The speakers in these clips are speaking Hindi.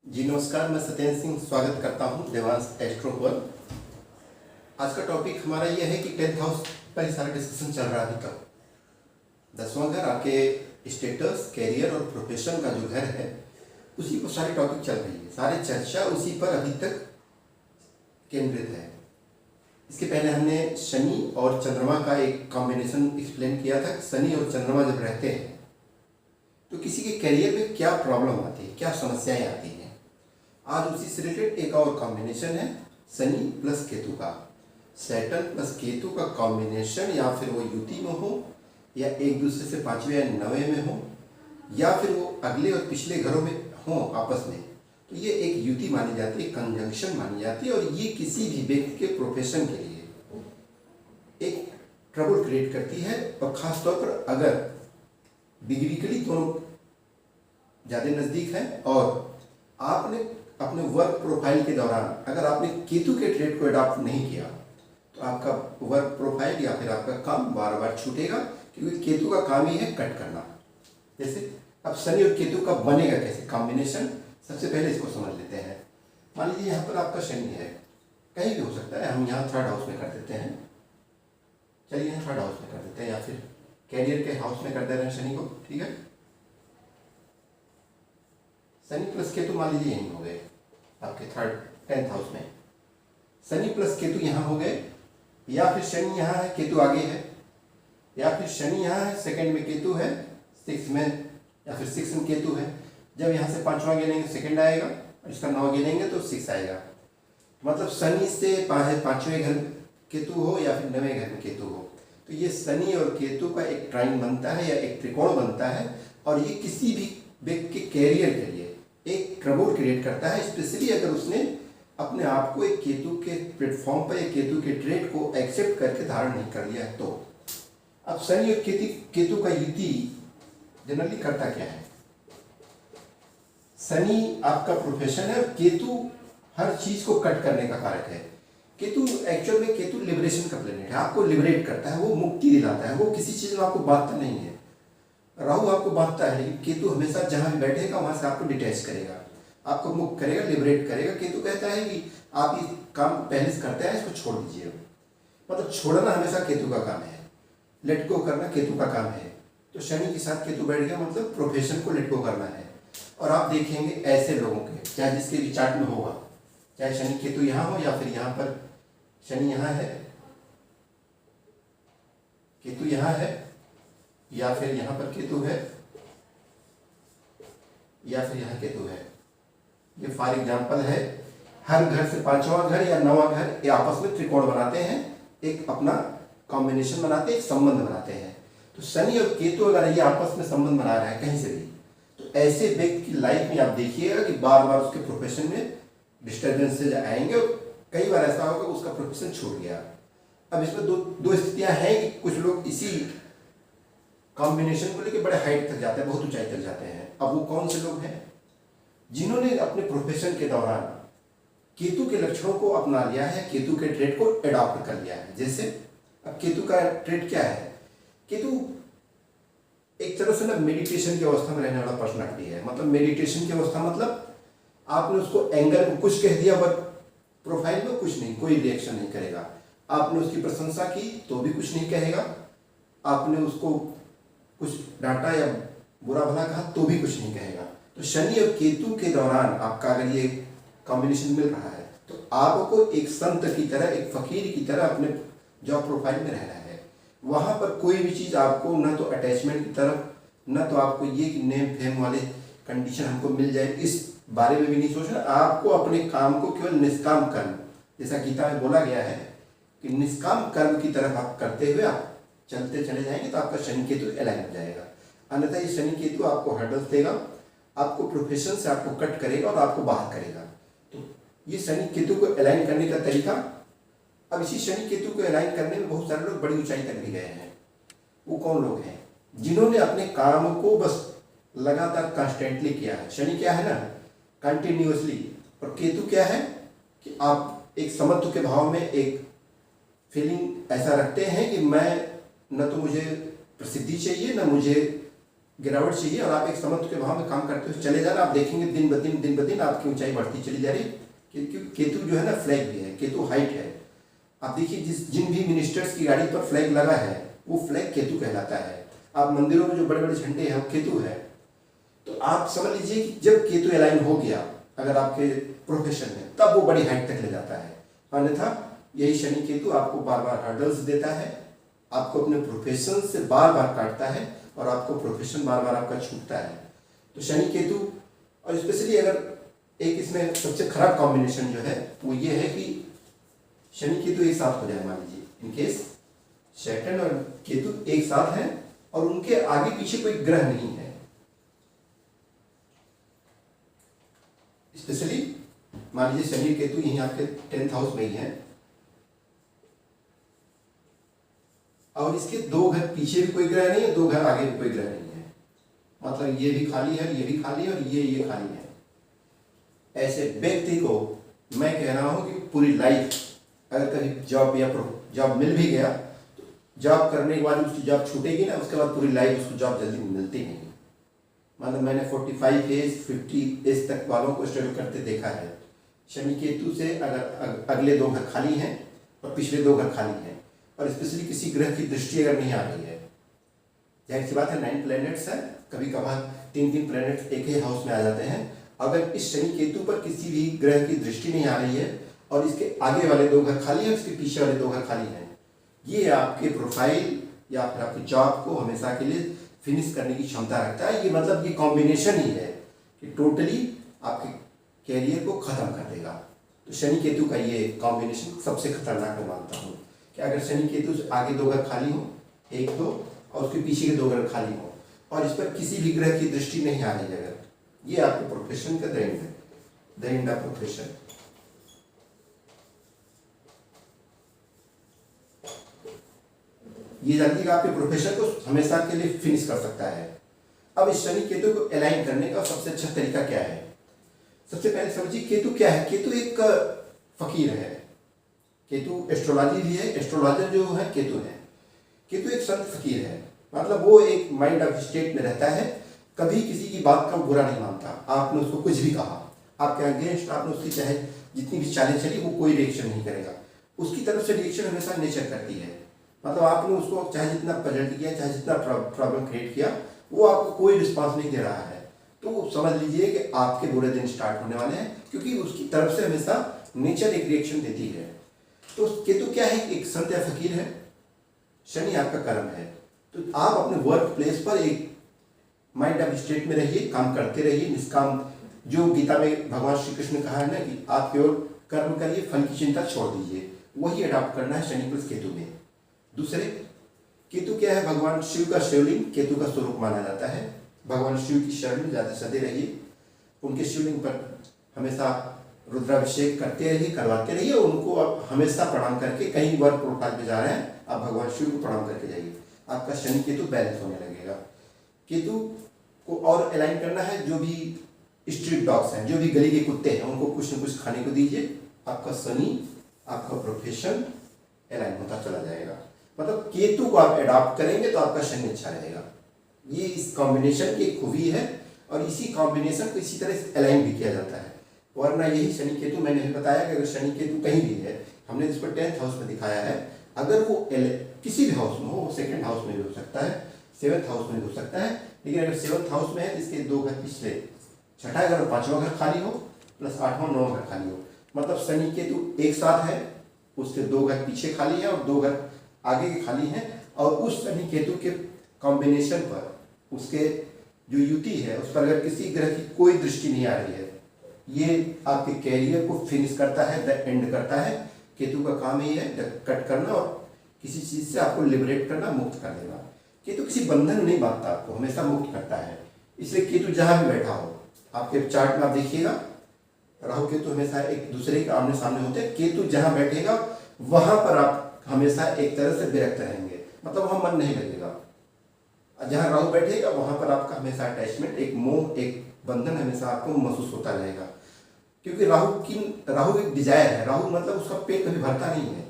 जी नमस्कार, मैं सत्येंद्र सिंह स्वागत करता हूं देवांश एस्ट्रो पर। आज का टॉपिक हमारा यह है कि 10th हाउस पर ही सारा डिस्कशन चल रहा है अभी तक। 10वां घर आपके स्टेटस, कैरियर और प्रोफेशन का जो घर है उसी पर सारी टॉपिक चल रही है, सारी चर्चा उसी पर अभी तक केंद्रित है। इसके पहले हमने शनि और चंद्रमा का एक कॉम्बिनेशन एक्सप्लेन किया था कि शनि और चंद्रमा जब रहते हैं तो किसी के करियर में क्या प्रॉब्लम आती है, क्या समस्याएं आती हैं। आज उसी से रिलेटेड एक और कॉम्बिनेशन है शनि प्लस केतु का। सैटर्न प्लस केतु का कॉम्बिनेशन, या फिर वो युति में हो या एक दूसरे से 5वें या 9वें में हो, या फिर वो अगले और पिछले घरों में हो आपस में, तो ये एक युति मानी जाती है, कंजंक्शन मानी जाती है। और ये किसी भी व्यक्ति के प्रोफेशन के लिए एक ट्रबल क्रिएट करती है। और ख़ास तौर पर अगर डिग्रिकली दोनों ज़्यादा नज़दीक हैं और आपने अपने वर्क प्रोफाइल के दौरान अगर आपने केतु के ट्रेड को अडॉप्ट नहीं किया तो आपका वर्क प्रोफाइल या फिर आपका काम बार बार छूटेगा, क्योंकि केतु का काम ही है कट करना। जैसे अब शनि और केतु का बनेगा कैसे कॉम्बिनेशन, सबसे पहले इसको समझ लेते हैं। मान लीजिए यहाँ पर आपका शनि है, कहीं भी हो सकता है, हम यहाँ 3rd हाउस में कर देते हैं। चलिए यहाँ 3rd हाउस में कर देते हैं, या फिर कैरियर के हाउस में कर दे रहे हैं शनि को, ठीक है। शनि प्लस केतु मान लीजिए यहीं हो गए आपके 10th हाउस में। शनि प्लस केतु यहाँ हो गए, या फिर शनि यहाँ है केतु आगे है, या फिर शनि यहाँ है 2nd में केतु है 6 में, या फिर 6 में केतु है। जब यहाँ से 5वां गिनेंगे 2nd आएगा, और इसका 9 गिनेंगे तो 6 आएगा। मतलब शनि से 5वें घर में केतु हो या फिर 9वें घर में केतु हो, तो ये शनि और केतु का एक ट्राइन बनता है या एक त्रिकोण बनता है। और ये किसी भी व्यक्ति के कैरियर के लिए एक ट्रबल क्रिएट करता है, स्पेशली अगर उसने अपने आप को एक केतु के प्लेटफॉर्म पर या केतु के ट्रेड को एक्सेप्ट करके धारण नहीं कर लिया है। तो अब शनि और केतु का युति जनरली करता क्या है। शनि आपका प्रोफेशन है, केतु हर चीज को कट करने का कारक है। केतु एक्चुअल में केतु लिबरेशन का प्लेनेट है, आपको लिबरेट करता है, वो मुक्ति दिलाता है, वो किसी चीज में आपको बांधता नहीं है। राहु आपको बांधता है, लेकिन केतु हमेशा जहां भी बैठेगा वहां से आपको डिटैच करेगा, आपको मुक्त करेगा, लिबरेट करेगा। केतु कहता है कि आप ये काम पहले से करते हैं, इसको छोड़ दीजिए। मतलब छोड़ना हमेशा केतु का काम है, लेट गो करना केतु का काम है। तो शनि के साथ केतु बैठ गया, मतलब प्रोफेशन को लेट गो करना है। और आप देखेंगे ऐसे लोगों के, चाहे जिसके भी चार्ट में होगा, चाहे शनि केतु यहाँ हो या फिर यहाँ पर शनि यहाँ है, केतु यहाँ है, या फिर यहाँ पर केतु है, या फिर यहाँ केतु है। ये फॉर एग्जाम्पल है, हर घर से 5वां घर या 9वां घर ये आपस में त्रिकोण बनाते हैं, एक अपना कॉम्बिनेशन बनाते हैं, एक संबंध बनाते हैं। तो शनि और केतु अगर ये आपस में संबंध बना रहे हैं कहीं से भी, तो ऐसे व्यक्ति की लाइफ में आप देखिएगा कि बार बार उसके प्रोफेशन में डिस्टर्बेंसेज आएंगे, और कई बार ऐसा होगा उसका प्रोफेशन छूट गया। अब इसमें दो स्थितियां हैं कि कुछ लोग इसी कॉम्बिनेशन को लेकर बड़े हाइट तक जाते हैं, बहुत ऊंचाई तक जाते हैं। अब वो कौन से लोग हैं जिन्होंने अपने प्रोफेशन के दौरान केतु के लक्षणों को अपना लिया है, केतु के ट्रेड को अडॉप्ट कर लिया है। जैसे अब केतु का ट्रेड क्या है, केतु एक तरह से ना मेडिटेशन की अवस्था में रहने वाला पर्सनालिटी है। मतलब मेडिटेशन की अवस्था मतलब आपने उसको एंगल को कुछ कह दिया, बट प्रोफाइल में कुछ नहीं, कोई रिएक्शन नहीं करेगा। आपने उसकी प्रशंसा की तो भी कुछ नहीं कहेगा, आपने उसको कुछ डांटा या बुरा भला कहा तो भी कुछ नहीं कहेगा। तो शनि और केतु के दौरान आपका अगर ये कॉम्बिनेशन मिल रहा है तो आपको एक संत की तरह, एक फकीर की तरह अपने जॉब प्रोफाइल में रहना है। वहां पर कोई भी चीज़ आपको न तो अटैचमेंट की तरफ, न तो आपको ये कि नेम फेम वाले कंडीशन हमको मिल जाए, इस बारे में भी नहीं सोचना। आपको अपने काम को केवल निष्काम कर्म, जैसा गीता में बोला गया है कि निष्काम कर्म की तरफ आप करते हुए आप चलते चले जाएंगे तो आपका शनि केतु अलाइन हो जाएगा। अन्यथा ये शनि केतु आपको हर्डल्स देगा, आपको प्रोफेशन से आपको कट करेगा और आपको बाहर करेगा। तो ये शनि केतु को अलाइन करने का तरीका। अब इसी शनि केतु को अलाइन करने में बहुत सारे लोग बड़ी ऊंचाई तक भी गए हैं। वो कौन लोग हैं जिन्होंने अपने काम को बस लगातार कॉन्स्टेंटली किया है। शनि क्या है ना, कंटिन्यूअसली, और केतु क्या है कि आप एक समत्व के भाव में एक फीलिंग ऐसा रखते हैं कि मैं न तो मुझे प्रसिद्धि चाहिए, न मुझे गिरावट चाहिए और आप एक समत्व के भाव में काम करते हुए चले जाना, आप देखेंगे दिन ब दिन आपकी ऊंचाई बढ़ती चली जा रही है। क्योंकि केतु जो है ना फ्लैग भी है, केतु हाइट है। आप देखिए जिन भी मिनिस्टर्स की गाड़ी पर फ्लैग लगा है वो फ्लैग केतु कहलाता है। आप मंदिरों में जो बड़े बड़े झंडे हैं वो केतु है। तो आप समझ लीजिए कि जब केतु अलाइन हो गया अगर आपके प्रोफेशन में, तब वो बड़ी हाइट तक ले जाता है। अन्यथा यही शनि केतु आपको बार बार हर्डल्स देता है, आपको अपने प्रोफेशन से बार बार काटता है और आपको प्रोफेशन बार बार आपका छूटता है। तो शनि केतु, और स्पेशली अगर एक इसमें सबसे खराब कॉम्बिनेशन जो है वो ये है कि शनि केतु एक साथ हो जाए। मान लीजिए इनकेस सैटर्न और केतु एक साथ हैं और उनके आगे पीछे कोई ग्रह नहीं है, स्पेशली मान लीजिए शनि केतु यहीं आपके 10th हाउस में ही है और इसके 2 घर पीछे भी कोई ग्रह नहीं है, 2 घर आगे भी कोई ग्रह नहीं है, मतलब ये भी खाली है, ये भी खाली है और ये खाली है। ऐसे व्यक्ति को मैं कह रहा हूं कि पूरी लाइफ अगर कभी जॉब या जॉब मिल भी गया तो जॉब करने के बाद उसकी जॉब छूटेगी ना, उसके बाद पूरी लाइफ उसको जॉब जल्दी मिलती नहीं। मतलब मैंने 45 एज 50 एज तक वालों को स्ट्रगल करते देखा है। शनि केतु से अगर अगले 2 घर खाली हैं और पिछले 2 घर खाली हैं और स्पेशली किसी ग्रह की दृष्टि अगर नहीं आ रही है, जाहिर सी बात है 9 प्लैनेट्स है, कभी कभार 3 प्लैनेट्स एक ही हाउस में आ जाते हैं। अगर इस शनि केतु पर किसी भी ग्रह की दृष्टि नहीं आ रही है और इसके आगे वाले 2 घर खाली हैं, इसके पीछे वाले 2 घर खाली हैं, ये आपके प्रोफाइल या फिर आपकी जॉब को हमेशा के लिए फिनिश करने की क्षमता रखता है। ये मतलब ये कॉम्बिनेशन ही है कि टोटली आपके कैरियर को खत्म कर देगा। तो शनि केतु का ये कॉम्बिनेशन सबसे खतरनाक मैं मानता हूँ कि अगर शनि केतु से आगे 2 घर खाली हो, 1 2 और उसके पीछे के 2 घर खाली हो और इस पर किसी भी ग्रह की दृष्टि नहीं आ रही अगर, ये आपके प्रोफेशन का द एंड ऑफ प्रोफेशन। ये जानती है आपके प्रोफेशन को हमेशा के लिए फिनिश कर सकता है। अब इस शनि केतु को अलाइन करने का सबसे अच्छा तरीका क्या है? सबसे पहले समझिए केतु क्या है। केतु एक फकीर है, केतु एस्ट्रोलॉजी भी है, एस्ट्रोलॉजर जो है केतु है। केतु एक संत फकीर है, मतलब वो एक माइंड ऑफ स्टेट में रहता है, कभी किसी की बात का बुरा नहीं मानता। आपने उसको कुछ भी कहा, आपके अगेंस्ट आपने उसकी चाहे जितनी भी चालें चली, वो कोई रिएक्शन नहीं करेगा। उसकी तरफ से रिएक्शन हमेशा नेचर करती है। मतलब आपने उसको चाहे जितना पलट किया, चाहे जितना प्रॉब्लम क्रिएट किया, वो आपको कोई रिस्पांस नहीं दे रहा है, तो समझ लीजिए कि आपके बुरे दिन स्टार्ट होने वाले हैं, क्योंकि उसकी तरफ से हमेशा नेचर एक रिएक्शन देती है। तो केतु क्या है? एक संत या फकीर है, शनि आपका कर्म है। तो आप अपने वर्क प्लेस पर एक माइंड ऑफ स्टेट में रहिए, काम करते रहिए, निष्काम। जो गीता में भगवान श्री कृष्ण ने कहा है ना कि आप केवल कर्म करिए, फल की चिंता छोड़ दीजिए, वही अडॉप्ट करना है शनि प्लस केतु में। दूसरे, केतु क्या है? भगवान शिव का शिवलिंग केतु का स्वरूप माना जाता है। भगवान शिव की शरण में ज़्यादा सदे रहिए, उनके शिवलिंग पर हमेशा रुद्राभिषेक करते रहिए, करवाते रहिए, और उनको आप हमेशा प्रणाम करके, कहीं वर्क प्रोफाइल पे जा रहे हैं आप भगवान शिव को प्रणाम करके जाइए, आपका शनि केतु बैलेंस होने लगेगा। केतु को और अलाइन करना है, जो भी स्ट्रीट डॉग्स हैं, जो भी गली के कुत्ते हैं, उनको कुछ न कुछ खाने को दीजिए, आपका शनि, आपका प्रोफेशन अलाइन होता चला जाएगा। मतलब केतु को आप अडॉप्ट करेंगे तो आपका शनि अच्छा रहेगा। ये इस कॉम्बिनेशन की खूबी है, और इसी कॉम्बिनेशन को इसी तरह अलाइन भी किया जाता है। वरना यही शनि केतु, मैंने भी बताया कि अगर शनि केतु कहीं भी है, हमने इस पर 10th हाउस में दिखाया है, अगर वो किसी भी हाउस में हो, 2nd हाउस में भी हो सकता है, 7th हाउस में भी हो सकता है, लेकिन अगर 7th हाउस में है तो इसके 2 घर पिछले, 6ठा घर और 5वां घर खाली हो, प्लस 8वां 9वां घर खाली हो, मतलब शनि केतु एक साथ है, उसके 2 घर पीछे खाली है और 2 घर आगे के खाली हैं, और उस शनि केतु के कॉम्बिनेशन पर, उसके जो युति है उस पर अगर किसी ग्रह की कोई दृष्टि नहीं आ रही है, ये आपके कैरियर को फिनिश करता है, द एंड करता है। केतु का काम ही है कट करना और किसी चीज़ से आपको लिबरेट करना, मुक्त कर देना। केतु किसी बंधन में नहीं बांधता, आपको हमेशा मुक्त करता है। इसलिए केतु जहाँ भी बैठा हो, आपके चार्ट में आप देखिएगा, राहु केतु हमेशा एक दूसरे के आमने सामने होते हैं। केतु जहाँ बैठेगा वहाँ पर आप हमेशा एक तरह से विरक्त रहेंगे, मतलब वहाँ मन नहीं लगेगा। जहाँ राहु बैठेगा वहाँ पर आपका हमेशा अटैचमेंट, एक मोह, एक बंधन हमेशा आपको महसूस होता रहेगा, क्योंकि राहु एक डिजायर है। राहु मतलब उसका पेट कभी भरता नहीं है।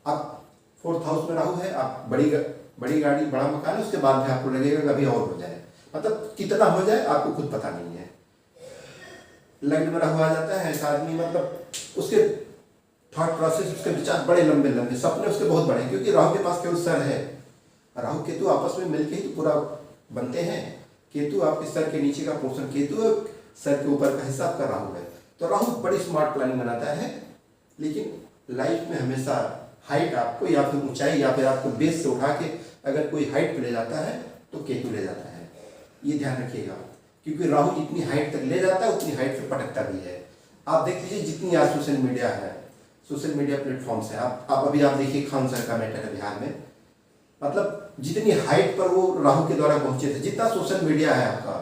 आप 4th हाउस में राहु है, आप बड़ी गाड़ी, बड़ा मकान है, उसके बाद भी आपको लगेगा कभी और हो जाए, मतलब कितना हो जाए आपको खुद पता नहीं है। लग्न में राहु आ जाता है ऐसा आदमी, मतलब उसके थॉट प्रोसेस, उसके विचार बड़े लंबे लंबे, सपने उसके बहुत बड़े, क्योंकि राहु के पास केवल सर है। राहु केतु आपस में मिलके ही तो पूरा बनते हैं। केतु आपके सर के नीचे का पोर्शन केतु है, सर के ऊपर का हिस्सा आपका राहु है। तो राहु बड़ी स्मार्ट प्लानिंग बनाता है, लेकिन लाइफ में हमेशा हाइट आपको या फिर ऊंचाई या फिर आपको बेस से उठा के अगर कोई हाइट पे ले जाता है तो केतु ले जाता है। ये ध्यान रखिएगा, क्योंकि राहु जितनी हाइट तक ले जाता है उतनी हाइट पे पटकता भी है। आप देख लीजिए जितनी आज सोशल मीडिया है, सोशल मीडिया प्लेटफॉर्म्स है, आप अभी आप देखिए खान सर का मैटर है बिहार में, मतलब जितनी हाइट पर वो राहु के द्वारा पहुंचे थे, जितना सोशल मीडिया है आपका,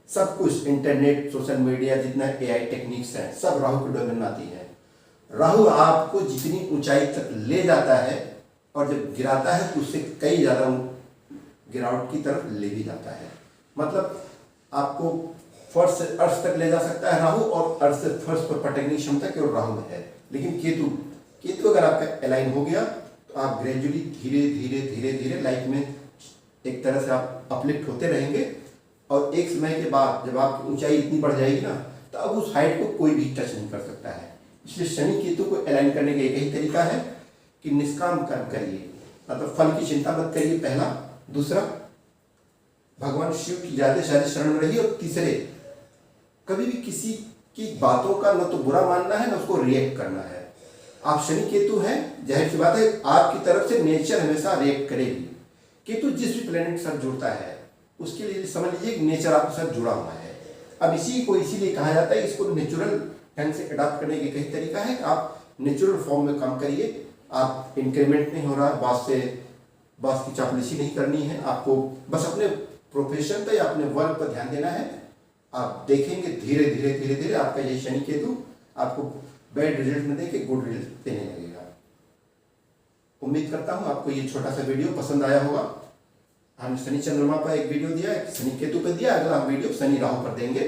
सब कुछ इंटरनेट, सोशल मीडिया, जितना एआई टेक्निक्स है, सब राहु के डोमेन में आती है। राहु आपको जितनी ऊंचाई तक ले जाता है और जब गिराता है तो उससे कई ज़्यादा गिरावट की तरफ ले भी जाता है। मतलब आपको फर्श से अर्श तक ले जा सकता है राहु, और अर्श से फर्श पर पटकने की क्षमता केवल राहु में है। लेकिन केतु अगर आपका अलाइन हो गया तो आप ग्रेजुअली धीरे धीरे धीरे धीरे लाइफ में एक तरह से आप अपलिफ्ट होते रहेंगे, और एक समय के बाद जब आपकी ऊंचाई इतनी बढ़ जाएगी ना, तो अब उस हाइट को कोई भी टच नहीं कर सकता है। इसलिए शनि केतु को अलाइन करने का एक ही तरीका है कि निष्काम कर्म करिए, मतलब फल की चिंता मत करिए, पहला। दूसरा, भगवान शिव की ज्यादा से ज्यादा शरण में रहिए। और तीसरे, कभी भी किसी की बातों का न तो बुरा मानना है न उसको रिएक्ट करना है। आप शनि केतु हैं, जाहिर सी बात है आपकी तरफ से नेचर हमेशा रिएक्ट करेगी। केतु जिस भी प्लेनेट के साथ जुड़ता है उसके लिए समझ लीजिए नेचर आपके साथ जुड़ा हुआ है। अब इसी को इसीलिए कहा जाता है, इसको नेचुरल ढंग से अडॉप्ट करने के कई तरीका है। आप नेचुरल फॉर्म में काम करिए, आप इंक्रीमेंट नहीं हो रहा, बॉस की चापलूसी नहीं करनी है, आपको बस अपने प्रोफेशन पे या अपने वर्क पर ध्यान देना है। आप देखेंगे धीरे धीरे धीरे धीरे आपका ये शनि केतु आपको बैड रिजल्ट में देके गुड रिजल्ट देने लगेगा। उम्मीद करता हूँ आपको ये छोटा सा वीडियो पसंद आया होगा। हमने शनि चंद्रमा पर एक वीडियो दिया, एक शनि केतु पर दिया, अगला हम वीडियो शनि राहु पर देंगे,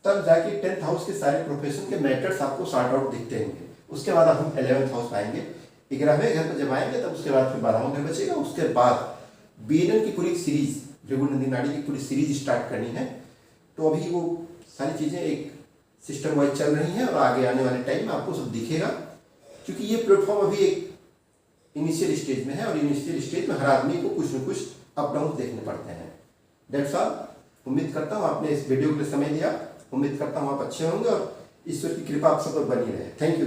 तब जाके 10th हाउस के सारे प्रोफेशन के मैटर्स आपको सॉर्ट आउट दिखते होंगे। उसके बाद हम 11th हाउस आएंगे, 11वें घर पर जब आएंगे तब उसके बाद फिर 12वां घर बचेगा। उसके बाद बीएनएन की पूरी सीरीज, भृगु नंदी नाड़ी की पूरी सीरीज स्टार्ट करनी है। तो अभी वो सारी चीज़ें एक सिस्टम वाइज चल रही हैं और आगे आने वाले टाइम में आपको सब दिखेगा, क्योंकि ये प्लेटफॉर्म अभी एक इनिशियल स्टेज में है और इनिशियल स्टेज में हर आदमी को कुछ न कुछ अप डाउन देखने पड़ते हैं। That's all. उम्मीद करता हूँ आपने इस वीडियो के लिए समय दिया, उम्मीद करता हूँ आप अच्छे होंगे और ईश्वर की कृपा आप सब पर बनी रहे। Thank you.